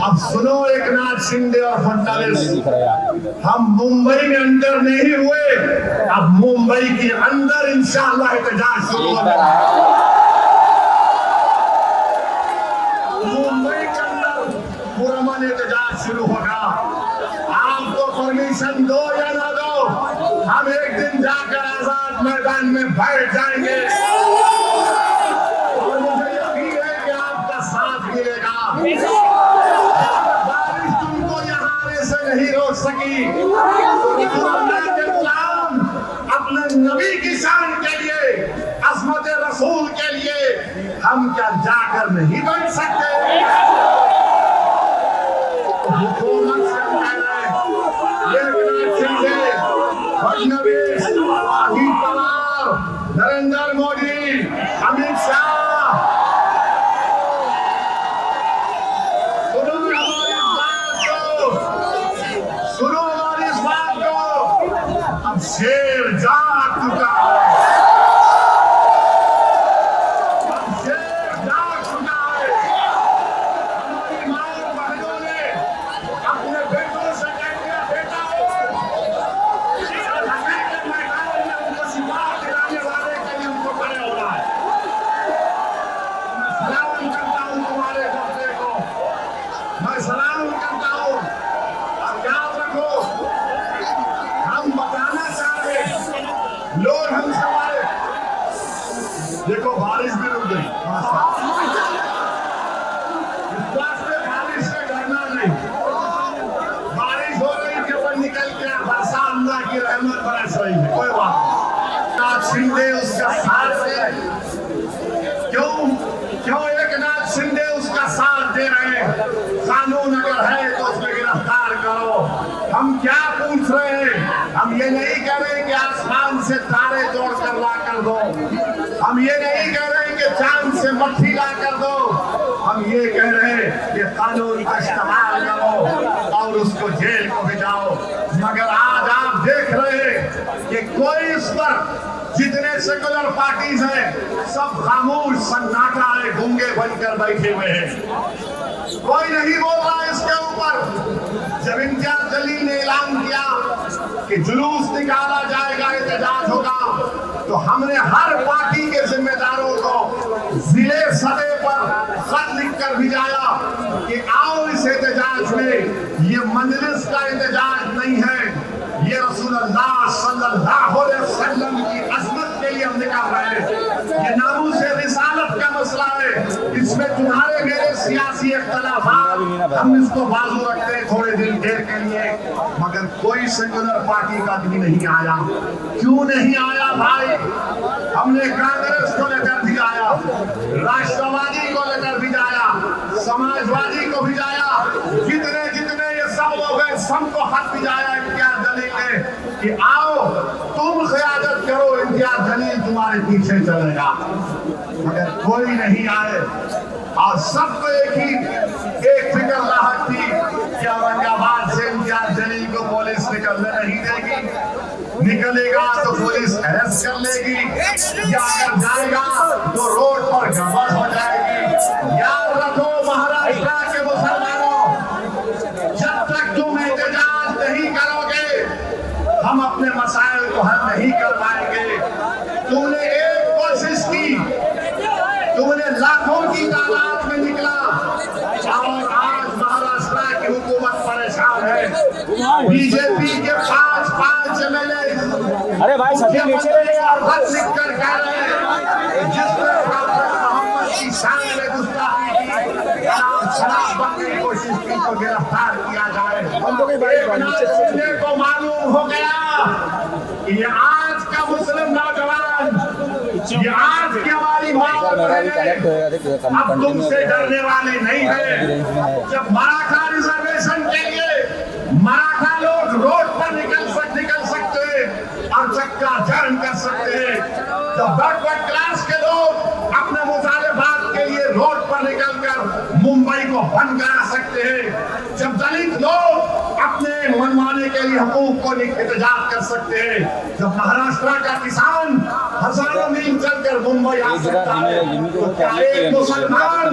अब सुनो एकनाथ शिंदे और फडणवीस, हम मुंबई में अंदर नहीं हुए, अब मुंबई के अंदर इंशाअल्लाह एहतजाज शुरू होगा। मुंबई के अंदर पुरअमन एहतजाज शुरू होगा। आपको परमिशन दो या ना दो, हम एक दिन जाकर आजाद मैदान में बैठ जाएंगे और मुझे यकीन है कि आपका साथ मिलेगा। बारिश तुमको यहाँ आने से नहीं रोक सकी। अल्लाह के गुलाम अपने नबी की शान के लिए, अज़मत रसूल के लिए हम क्या जाकर नहीं बैठ सकते? हुकूमत से कह रहे एकनाथ शिंदे, फडणवीस, अजित पवार, नरेंद्र मोदी, अमित शाह, सुनो हमारी इस बात को, अब शेर जाग चुका है। देखो बारिश भी रुक गई, बारिश से डरना नहीं। बारिश हो रही के ऊपर निकल के बरसात अल्लाह की रहमत बरस रही है, कोई बात नहीं। एकनाथ शिंदे उसका साथ दे, क्यों एकनाथ शिंदे उसका साथ दे रहे हैं? कानून अगर है तो उसमें गिरफ्तार करो। हम क्या पूछ रहे हैं? हम ये नहीं कह रहे कि आसमान से तारे तोड़ कर ला कर दो, हम ये नहीं कह रहे कि चांद से मट्टी ला कर दो, हम ये कह रहे हैं कि कानून का इस्तेमाल करो और उसको जेल को भिजाओ। मगर आज आप देख रहे हैं कि कोई इस पर, जितने सेकुलर पार्टीज हैं सब खामोश सन्नाटा है, गूंगे बनकर बैठे हुए हैं, कोई नहीं बोल रहा इसके ऊपर। जब इम्तियाज जलील ने ऐलान किया कि जुलूस निकाला जाएगा, एहतजाज होगा, तो हमने हर पार्टी के जिम्मेदारों को जिले सतह पर खत लिखकर भिजाया कि आओ इस एहतजाज में। ये मजलिस का एहतजाज नहीं है, ये रसूलुल्लाह सल्लल्लाहु अलैहि वसल्लम की अज़मत के लिए हम निकाल रहे हैं। ये नामूस रिसालत का मसला है, इसमें तुम्हारे मेरे सियासी इख्तिलाफात, हम इसको बाजू रखते हैं थोड़े दिन देर के लिए। मगर कोई सेकुलर पार्टी का भी नहीं आया। क्यों नहीं आया भाई? हमने कांग्रेस को लेकर भिजाया, राष्ट्रवादी को लेकर भिजाया, समाजवादी को भिजाया, जितने जितने ये सब लोग हैं सबको खत भिजाया इम्तियाज जलील ने कि आओ तुम क़यादत करो, इम्तियाज जलील तुम्हारे पीछे चलेगा। मगर कोई नहीं आए और सबको एक फिक्र राहत थी कि औरंगाबाद से इम्तियाज जलील को पुलिस निकलने नहीं देगी, निकलेगा तो पुलिस अरेस्ट कर लेगी, या अगर जाएगा तो रोड पर गड़बड़ हो जाएगी। याद रखो महाराष्ट्र के मुसलमानों, जब तक तुम एहतजाज नहीं करोगे हम अपने मसाइल को हल नहीं कर पाएंगे। तुमने एक कोशिश की, तुमने लाखों की तादाद में निकला और आज महाराष्ट्र की हुकूमत परेशान है। बीजेपी के 5 MLA, अरे भाई सबसे नीचे ले यार, खत लिखकर कह रहे हैं जिसने प्रॉफेट मोहम्मद की शान में गुस्ताखी की, शराब बनने की कोशिश की तो गिरफ्तार किया जाए। एकनाथ शिंदे को मालूम हो गया कि ये आज का मुस्लिम नौजवान, ये आज की हमारी माँ अब तुमसे डरने वाले नहीं है। जब मराठा रिजर्वेशन के लिए मराठा लोग रोड पर निकल सकते और चक्का जाम कर सकते हैं, तो बैकवर्ड क्लास के लोग अपने मुतालिबात के लिए रोड पर निकलकर मुंबई को बंद करा सकते हैं, जब दलित लोग अपने मनमाने के लिए हुकूक को एहतजाज कर सकते हैं, जब महाराष्ट्र का किसान हजारों मील चलकर मुंबई आ सकता है, तो क्या एक मुसलमान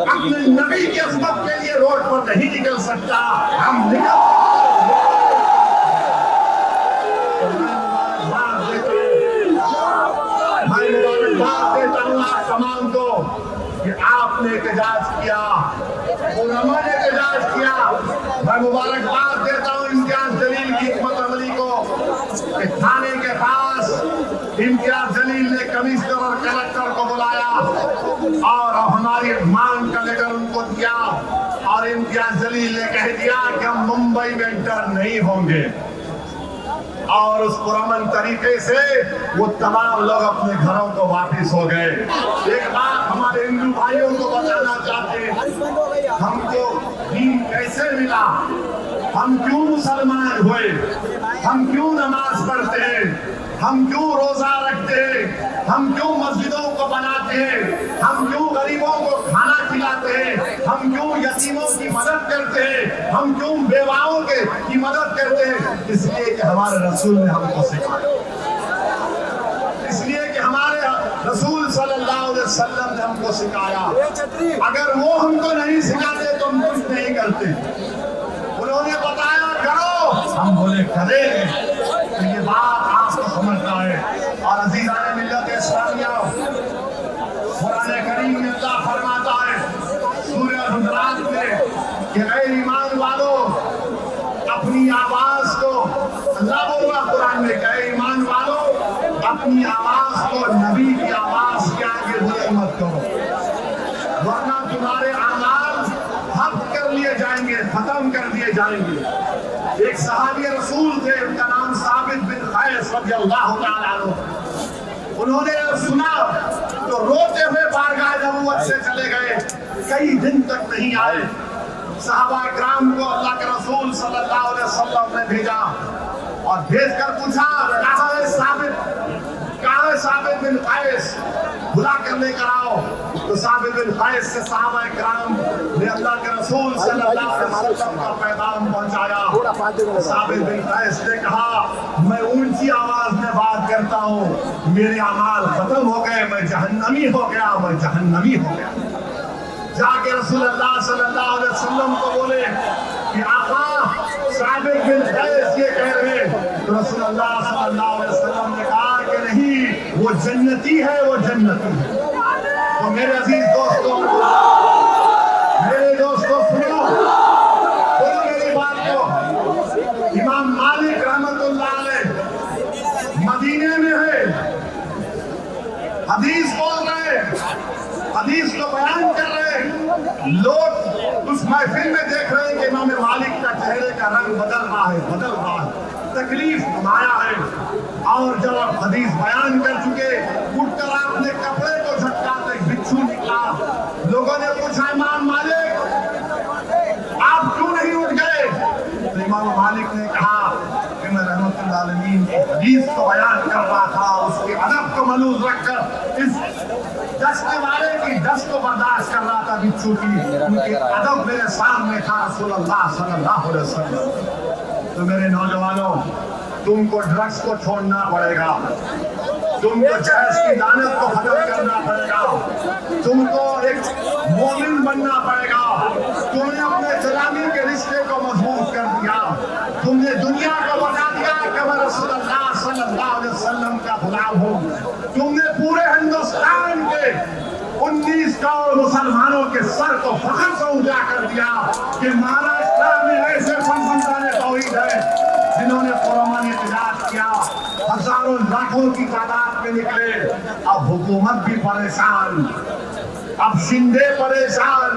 अपने नबी के खिदमत के लिए रोड पर नहीं निकल सकता? हम मैं मुबारकबाद देता हूँ आप तमाम को कि आपने एहतजाज किया, उलमा ने एहतजाज किया। मैं मुबारकबाद देता हूँ इम्तियाज जलील की हिकमत अमली को कि थाने के पास इम्तियाज जलील ने कमिश्नर और कलेक्टर को बुलाया और हमारी मांग का लेकर उनको दिया, और इम्तियाज जलील ने कह दिया कि हम मुंबई में एंटर नहीं होंगे, और उस पुरअमन तरीके से वो तमाम लोग अपने घरों को वापस हो गए। एक बात हमारे हिंदू भाइयों को बताना चाहते हैं, हमको दीन कैसे मिला, हम क्यों मुसलमान हुए, हम क्यों नमाज पढ़ते हैं, हम क्यों रोजा रखते हैं, हम क्यों मस्जिदों को बनाते हैं, हम क्यों गरीबों को खाना खिलाते हैं, हम क्यों यतीमों की मदद करते हैं, हम क्यों बेवाओं की मदद करते हैं? इसलिए कि हमारे रसूल ने हमको सिखाया, इसलिए कि हमारे रसूल सल्लल्लाहु अलैहि वसल्लम ने हमको सिखाया। अगर वो हमको नहीं सिखाते तो हम कुछ नहीं करते। उन्होंने बताया करो, हम बोले करेंगे। तो ये बात आपको समझना है। और अजीज़ाने मिल्लत इस्लामिया, कुरान करीम में अल्लाह फरमाता है सूरह हुजरात में कि ऐ ईमान वालों, अपनी आवाज को, अल्लाह बोल रहा कुरान में, ऐ ईमान वालों, अपनी आवाज को नबी की आवाज के आगे बुलंद मत करो, वरना तुम्हारे अमाल हफ्त कर लिए जाएंगे, खत्म कर दिए जाएंगे। एक सहाबी रसूल थे, उनका नाम साबित बिन क़ैस रज़ियल्लाहु तआला अन्हु। उन्होंने सुना तो रोते हुए बारगाह नबूवत से चले गए, कई दिन तक नहीं आए। सहाबा इकराम को अल्लाह के रसूल सल्लल्लाहु अलैहि वसल्लम ने भेजा और भेजकर पूछा, कहाँ है साबित बिन क़ैस, बुला कर लेकर आओ। तो साबित बिन क़ैस से सहाबा इकराम ने अल्लाह के रसूल सल्लल्लाहु अलैहि वसल्लम का पैगाम पहुंचाया। साबित बिन क़ैस ने कहा, मैं ऊंची आवाज में बात करता हूँ, मेरे अमाल खत्म हो गए, मैं जहन्नमी हो गया, मैं जहन्नमी हो गया। जाके रसूलुल्लाह सल्लल्लाहु अलैहि वसल्लम को बोले कि आका, साबित बिन क़ैस ये कह रहे हैं। तो रसूलुल्लाह सल्लल्लाहु अलैहि वसल्लम ने कहा कि नहीं, वो जन्नती है, वो जन्नती है। तो मेरे अजीज दोस्तों, सुनो मेरी बात को। इमाम मालिक रहमतुल्लाह अलैह मदीने में है, हदीस बोल रहे हैं, हदीस को बयान कर रहे हैं। लोग उस महफिल में देख रहे हैं कि इमाम मालिक का चेहरे का रंग बदल रहा है, तकलीफ घुमाया है। और जब आप हदीस बयान कर चुके, उठकर आपने कपड़े को झटकाते बिच्छू निकला। लोगों ने पूछा, इमाम मालिक आप क्यों नहीं उठ गए? तो इमाम मालिक ने कहा कि मैं रहमतुल्लाह अलमीन की हदीस को बयान कर रहा था, उसके अदब को मलूज रखकर इस डसने वाले की डस को बर्दाश्त कर रहा था बिच्छू की, उनके अदब मेरे सामने था रसूलुल्लाह सल्लल्लाहु अलैहि वसल्लम। तो मेरे नौजवानों, तुमको ड्रग्स को छोड़ना पड़ेगा, तुमको जहज की लानत को खत्म करना पड़ेगा, तुमको एक मोमिन बनना पड़ेगा। तुमने अपने जलानी के रिश्ते को मजबूत कर दिया, तुमने दुनिया को बता दिया कि मैं रसूलुल्लाह सल्लल्लाहु अलैहि वसल्लम का गुलाम हूँ। तुमने पूरे हिंदुस्तान के 19 करोड़ मुसलमानों के सर को फख्र से ऊंचा कर दिया कि महाराष्ट्र में ऐसे फनफंदाने तौहीद है जिन्होंने पुरअमन एहतजाज किया, हजारों लाखों की तादाद में निकले। अब हुकूमत भी परेशान, अब शिंदे परेशान,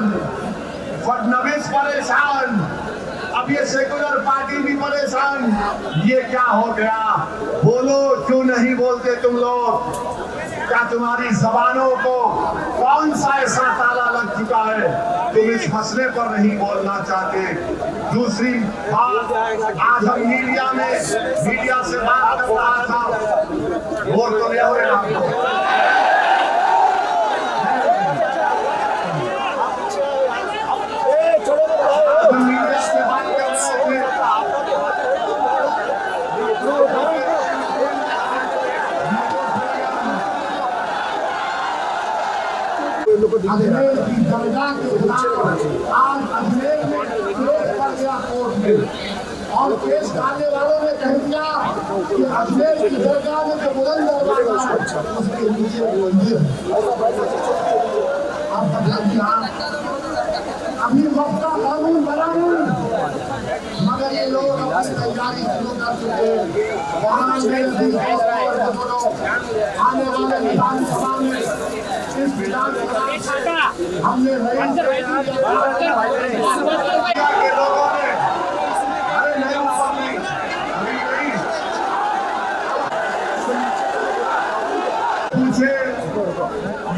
फडणवीस परेशान, अब ये सेकुलर पार्टी भी परेशान। ये क्या हो गया? बोलो, क्यों नहीं बोलते तुम लोग? क्या तुम्हारी जबानों को कौन सा ऐसा ताला लग चुका है, तुम इस मसले पर नहीं बोलना चाहते? दूसरी बात, आज हम मीडिया से बात कर रहा था, वोट तो लिया हुए आपको, गया कोर्ट में और केस डालने वालों ने कह दिया कि अजमेर की दरगाह में जो बुलंद दरवाजा है उसके नीचे मंदिर है। अब बदला अभी वक्त का कानून बना नहीं, मगर ये लोग अपनी तैयारी शुरू कर चुके हैं। वहाँ आने वाले विधानसभा में इस विधानसभा हमने के लोगों ने अरे नहीं ऊपर नहीं पूछे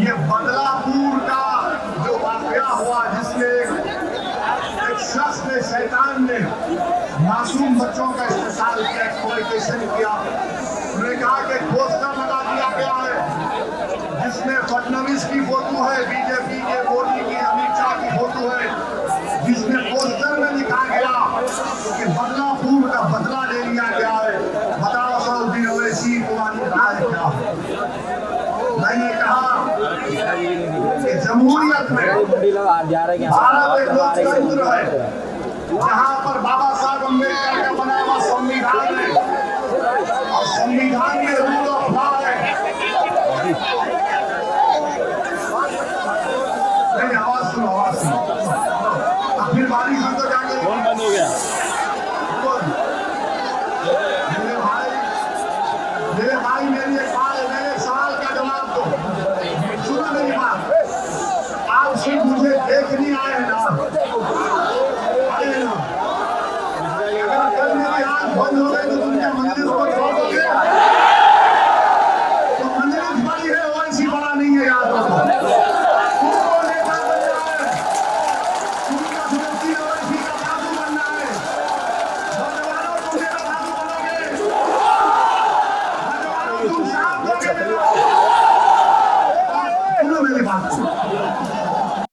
ये बदलापुर का जो वाकया हुआ जिसमें एक शख्स ने शैतान ने मासूम बच्चों का इस्तेमाल किया, एक्सप्लॉइटेशन किया। उन्होंने कहा कि पोस्टर लगा दिया गया है जिसमें फडणवीस की फोटो है, बीजेपी के मोदी की, अमित शाह की फोटो है, जिसमें पोस्टर में लिखा गया कि बदलापुर का बदला ले लिया गया है। बताओ सऊदी अवैसी पुरानी राज क्या है। मैंने कहा कि जमहूरियत में भारत एक लोकतंत्र है जहाँ पर बाबा साहब अम्बेडकर का बना हुआ संविधान है और संविधान में रूल ऑफ लॉ है।